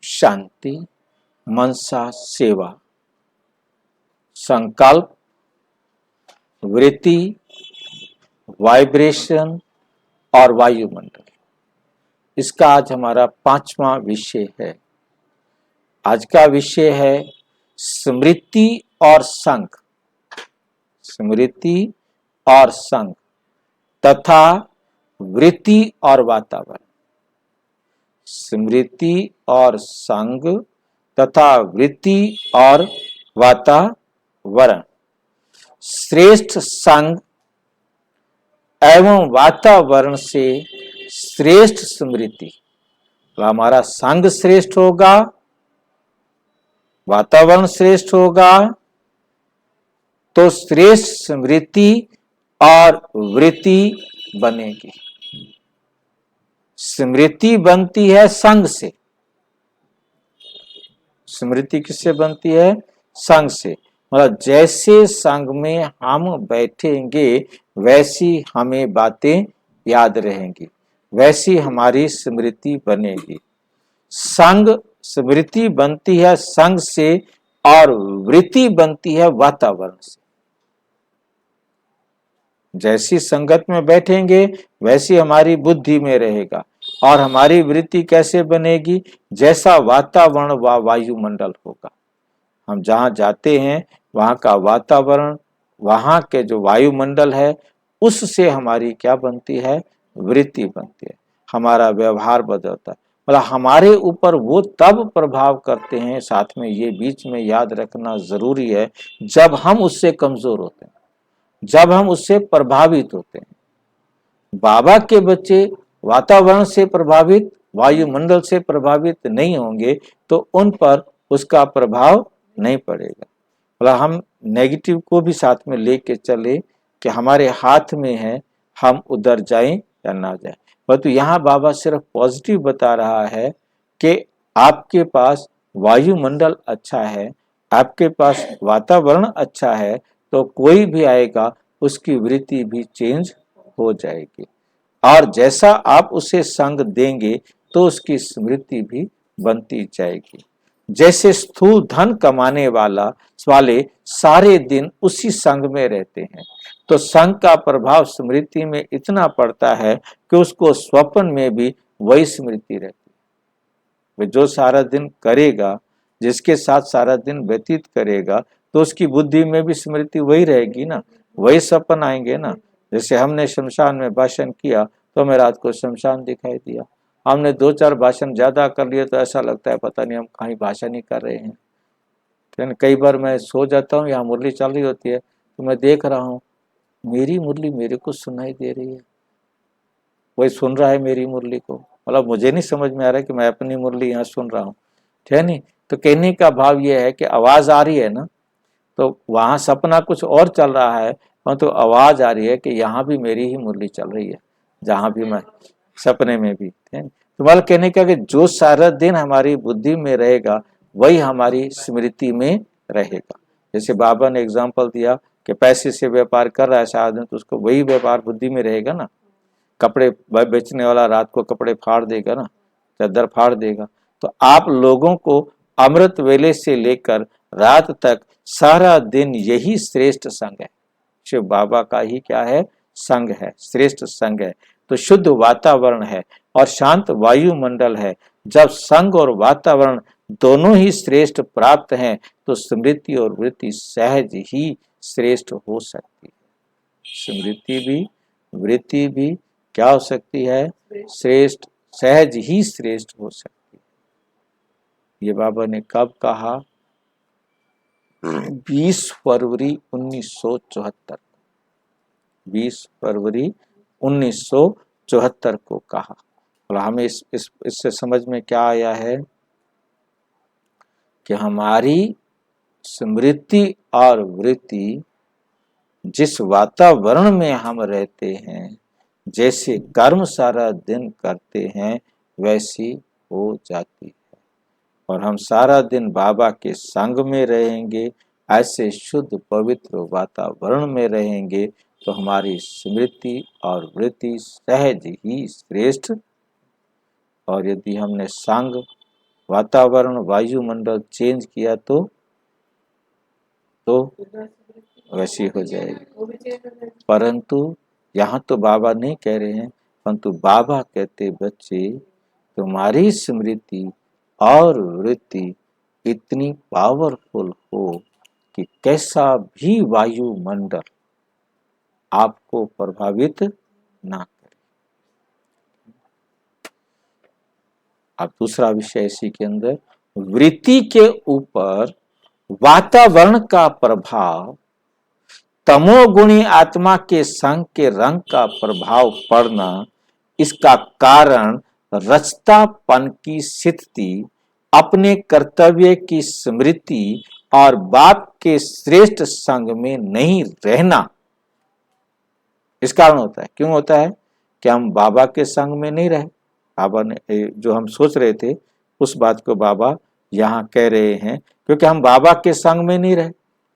शांति, मनसा सेवा, संकल्प, वृत्ति, वाइब्रेशन और वायुमंडल। इसका आज हमारा 5वां विषय है। आज का विषय है स्मृति और संग, स्मृति और संग तथा वृत्ति और वातावरण। स्मृति और संग तथा वृत्ति और वातावरण। श्रेष्ठ संग एवं वातावरण से श्रेष्ठ स्मृति। तो हमारा संग श्रेष्ठ होगा, वातावरण श्रेष्ठ होगा, तो श्रेष्ठ स्मृति और वृत्ति बनेगी। स्मृति बनती है संग से। स्मृति किससे बनती है? संग से। मतलब जैसे संग में हम बैठेंगे वैसी हमें बातें याद रहेंगी, वैसी हमारी स्मृति बनेगी। संग, स्मृति बनती है संग से और वृत्ति बनती है वातावरण से। जैसी संगत में बैठेंगे वैसी हमारी बुद्धि में रहेगा। और हमारी वृत्ति कैसे बनेगी? जैसा वातावरण व वायुमंडल होगा। हम जहां जाते हैं वहां का वातावरण, वहां के जो वायुमंडल है, उससे हमारी क्या बनती है? वृत्ति बनती है। हमारा व्यवहार बदलता है। मतलब हमारे ऊपर वो तब प्रभाव करते हैं, साथ में ये बीच में याद रखना जरूरी है, जब हम उससे कमजोर होते हैं, जब हम उससे प्रभावित होते हैं। बाबा के बच्चे वातावरण से प्रभावित, वायुमंडल से प्रभावित नहीं होंगे तो उन पर उसका प्रभाव नहीं पड़ेगा। मतलब हम नेगेटिव को भी साथ में लेके चले कि हमारे हाथ में है, हम उधर जाएं या ना जाएं। परंतु यहाँ बाबा सिर्फ पॉजिटिव बता रहा है कि आपके पास वायुमंडल अच्छा है, आपके पास वातावरण अच्छा है, तो कोई भी आएगा उसकी वृत्ति भी चेंज हो जाएगी। और जैसा आप उसे संग देंगे तो उसकी स्मृति भी बनती जाएगी। जैसे स्थूल धन कमाने वाले सारे दिन उसी संग में रहते हैं, तो संग का प्रभाव स्मृति में इतना पड़ता है कि उसको स्वप्न में भी वही स्मृति रहती है। जो सारा दिन करेगा, जिसके साथ सारा दिन व्यतीत करेगा, तो उसकी बुद्धि में भी स्मृति वही रहेगी ना, वही सपन आएंगे ना। जैसे हमने शमशान में भाषण किया तो हमें रात को शमशान दिखाई दिया। हमने 2-4 भाषण ज्यादा कर लिए तो ऐसा लगता है पता नहीं हम कहीं भाषण ही कर रहे हैं। फिर कई बार मैं सो जाता हूँ, यहाँ मुरली चल रही होती है तो मैं देख रहा हूँ मेरी मुरली मेरे को सुनाई दे रही है, कोई सुन रहा है मेरी मुरली को। मतलब मुझे नहीं समझ में आ रहा है कि मैं अपनी मुरली यहाँ सुन रहा हूँ, ठीक है नहीं। तो कहने का भाव यह है कि आवाज आ रही है ना, तो वहां सपना कुछ और चल रहा है, तो आवाज आ रही है कि यहाँ भी मेरी ही मुरली चल रही है, जहां भी मैं सपने में भी। तो मतलब कहने का कि जो सारा दिन हमारी बुद्धि में रहेगा वही हमारी स्मृति में रहेगा। जैसे बाबा ने एग्जाम्पल दिया कि पैसे से व्यापार कर रहा है सारा दिन, तो उसको वही व्यापार बुद्धि में रहेगा ना। कपड़े बेचने वाला रात को कपड़े फाड़ देगा ना, चादर फाड़ देगा। तो आप लोगों को अमृत वेले से लेकर रात तक सारा दिन यही श्रेष्ठ संग है। शिव बाबा का ही क्या है? संग है, श्रेष्ठ संग है। तो शुद्ध वातावरण है और शांत वायुमंडल है। जब संग और वातावरण दोनों ही श्रेष्ठ प्राप्त हैं तो स्मृति और वृत्ति सहज ही श्रेष्ठ हो सकती है। स्मृति भी वृत्ति भी क्या हो सकती है? श्रेष्ठ, सहज ही श्रेष्ठ हो सकती है। ये बाबा ने कब कहा? 20 फरवरी 1974, 20 फरवरी 1974 को कहा। और हमें इससे समझ में क्या आया है कि हमारी स्मृति और वृत्ति जिस वातावरण में हम रहते हैं, जैसे कर्म सारा दिन करते हैं, वैसी हो जाती है। और हम सारा दिन बाबा के संग में रहेंगे, ऐसे शुद्ध पवित्र वातावरण में रहेंगे, तो हमारी स्मृति और वृत्ति सहज ही श्रेष्ठ। और यदि हमने संग वातावरण वायुमंडल चेंज किया तो वैसी हो जाएगी। परंतु यहाँ तो बाबा नहीं कह रहे हैं, परंतु बाबा कहते बच्चे तुम्हारी स्मृति और वृत्ति इतनी पावरफुल हो कि कैसा भी वायुमंडल आपको प्रभावित ना करे। अब दूसरा विषय इसी के अंदर, वृत्ति के ऊपर वातावरण का प्रभाव, तमोगुणी आत्मा के संग के रंग का प्रभाव पड़ना, इसका कारण रचतापन की स्थिति, अपने कर्तव्य की स्मृति और बाप के श्रेष्ठ संग में नहीं रहना, इस कारण होता है। क्यों होता है कि हम बाबा के संग में नहीं रहे। बाबा ने जो हम सोच रहे थे उस बात को बाबा यहाँ कह रहे हैं, क्योंकि हम बाबा के संग में नहीं रहे।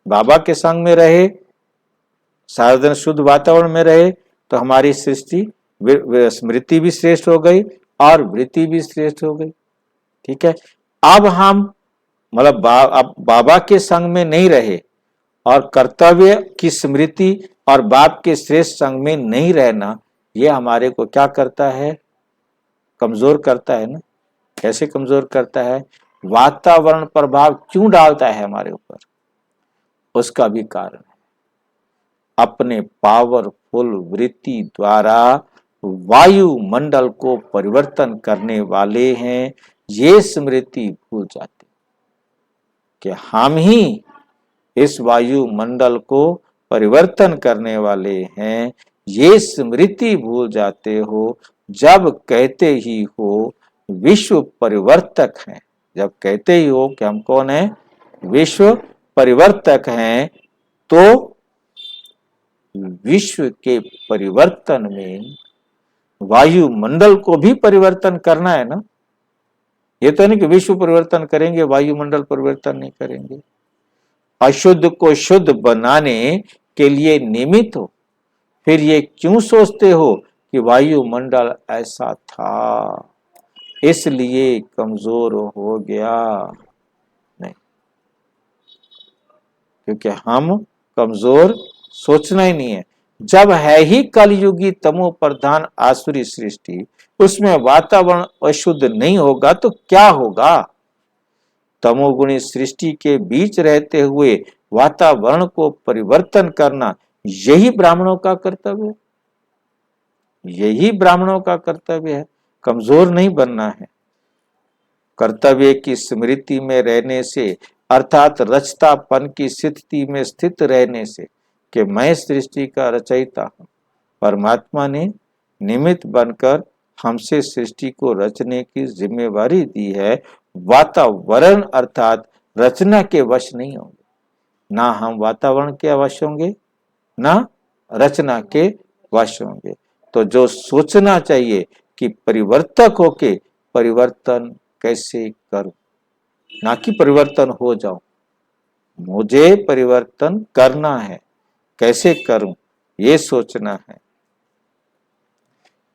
बाबा के संग में रहे, साधन शुद्ध वातावरण में रहे, तो हमारी सृष्टि स्मृति भी श्रेष्ठ हो गई और वृत्ति भी श्रेष्ठ हो गई। ठीक है, अब हम मतलब अब बाबा के संग में नहीं रहे और कर्तव्य की स्मृति और बाप के श्रेष्ठ संग में नहीं रहना, ये हमारे को क्या करता है, कमजोर करता है ना। कैसे कमजोर करता है? वातावरण प्रभाव क्यों डालता है हमारे ऊपर, उसका भी कारण है। अपने पावरफुल वृत्ति द्वारा वायुमंडल को परिवर्तन करने वाले हैं। ये स्मृति भूल जाते कि हम ही इस वायुमंडल को परिवर्तन करने वाले हैं। ये स्मृति भूल जाते हो जब कहते ही हो विश्व परिवर्तक हैं। जब कहते ही हो कि हम कौन है, विश्व परिवर्तक हैं, तो विश्व के परिवर्तन में वायुमंडल को भी परिवर्तन करना है ना। ये तो नहीं कि विश्व परिवर्तन करेंगे वायुमंडल परिवर्तन नहीं करेंगे। अशुद्ध को शुद्ध बनाने के लिए निमित्त हो, फिर ये क्यों सोचते हो कि वायुमंडल ऐसा था इसलिए कमजोर हो गया? नहीं, क्योंकि हम कमजोर सोचना ही नहीं है। जब है ही कलयुगी तमो प्रधान आसुरी सृष्टि, उसमें वातावरण अशुद्ध नहीं होगा तो क्या होगा? तमोगुणी सृष्टि के बीच रहते हुए वातावरण को परिवर्तन करना, यही ब्राह्मणों का कर्तव्य है। यही ब्राह्मणों का कर्तव्य है, कमजोर नहीं बनना है। कर्तव्य की स्मृति में रहने से, अर्थात रचतापन की स्थिति में स्थित रहने से कि मैं सृष्टि का रचयिता हूं, परमात्मा ने निमित्त बनकर हमसे सृष्टि को रचने की जिम्मेवारी दी है। वातावरण अर्थात रचना के वश नहीं होंगे, ना हम वातावरण के वश होंगे ना रचना के वश होंगे। तो जो सोचना चाहिए कि परिवर्तक होके परिवर्तन कैसे करूं, ना कि परिवर्तन हो जाऊं। मुझे परिवर्तन करना है, कैसे करूं ये सोचना है।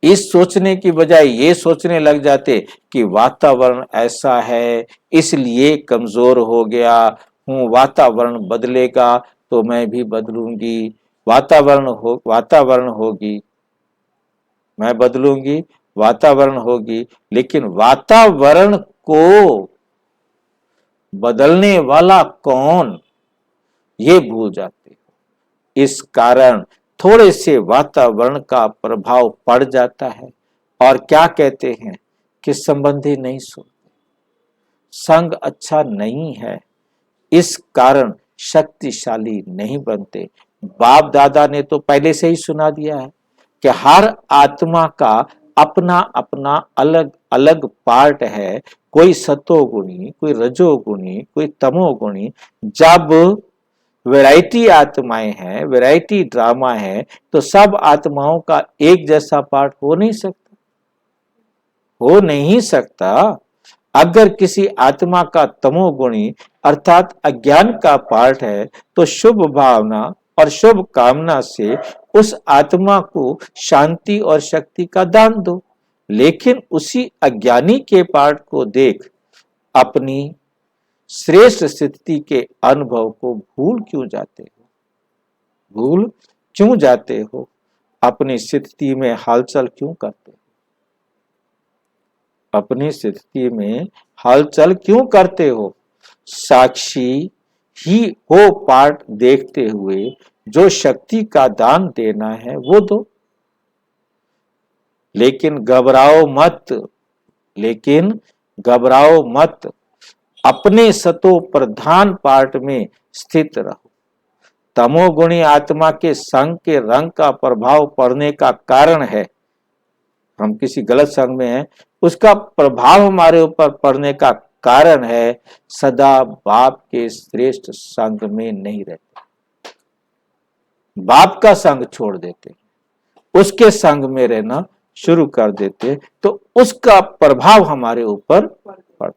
इस सोचने की बजाय ये सोचने लग जाते कि वातावरण ऐसा है इसलिए कमजोर हो गया हूं, वातावरण बदलेगा तो मैं भी बदलूंगी, वातावरण होगी, मैं बदलूंगी, वातावरण होगी। लेकिन वातावरण को बदलने वाला कौन, ये भूल जाते हो। इस कारण थोड़े से वातावरण का प्रभाव पड़ जाता है और क्या कहते हैं कि संबंधी नहीं सुनते, संग अच्छा नहीं है, इस कारण शक्तिशाली नहीं बनते। बाप दादा ने तो पहले से ही सुना दिया है कि हर आत्मा का अपना अपना अलग अलग पार्ट है। कोई सतोगुणी, कोई रजोगुणी, कोई तमोगुणी। जब वैरायटी आत्माएं हैं, वैरायटी ड्रामा है, तो सब आत्माओं का एक जैसा पार्ट हो नहीं सकता, हो नहीं सकता। अगर किसी आत्मा का तमोगुणी अर्थात अज्ञान का पार्ट है, तो शुभ भावना और शुभ कामना से उस आत्मा को शांति और शक्ति का दान दो। लेकिन उसी अज्ञानी के पार्ट को देख अपनी श्रेष्ठ स्थिति के अनुभव को भूल क्यों जाते हो? भूल क्यों जाते हो? अपनी स्थिति में हलचल क्यों करते हो? अपनी स्थिति में हलचल क्यों करते हो? साक्षी ही हो पाठ देखते हुए, जो शक्ति का दान देना है वो दो। लेकिन घबराओ मत, अपने सतो प्रधान पाठ में स्थित रहो। तमोगुणी आत्मा के संग के रंग का प्रभाव पड़ने का कारण है, हम किसी गलत संग में हैं, उसका प्रभाव हमारे ऊपर पड़ने का कारण है सदा बाप के श्रेष्ठ संग में नहीं रहते, बाप का संग छोड़ देते, उसके संग में रहना शुरू कर देते, तो उसका प्रभाव हमारे ऊपर पड़ता है।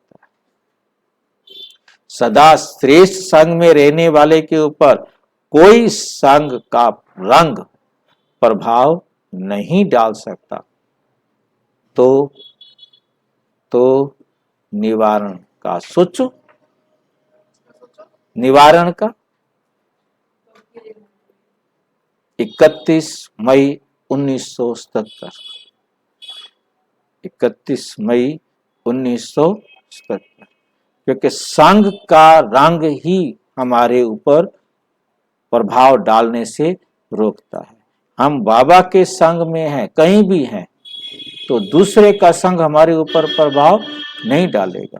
सदा श्रेष्ठ संग में रहने वाले के ऊपर कोई संग का रंग प्रभाव नहीं डाल सकता। तो निवारण का सोचो, निवारण का 31 मई 1977, 31 मई 1977, क्योंकि संग का रंग ही हमारे ऊपर प्रभाव डालने से रोकता है। हम बाबा के संग में हैं, कहीं भी हैं, तो दूसरे का संग हमारे ऊपर प्रभाव नहीं डालेगा।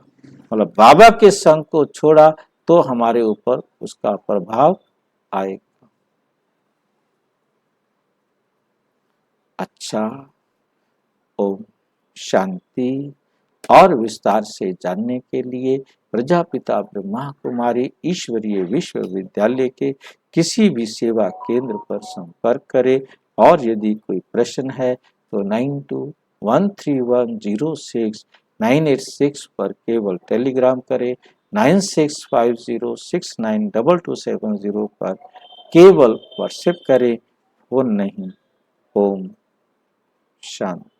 मतलब बाबा के संग को छोड़ा तो हमारे ऊपर उसका प्रभाव आएगा। अच्छा, ओम शांति। और विस्तार से जानने के लिए प्रजापिता ब्रह्मा कुमारी ईश्वरीय विश्वविद्यालय के किसी भी सेवा केंद्र पर संपर्क करें। और यदि कोई प्रश्न है तो 9213106986 पर केवल टेलीग्राम करें, 9650692270 पर केवल व्हाट्सएप करें, फोन नहीं। ओम शांति।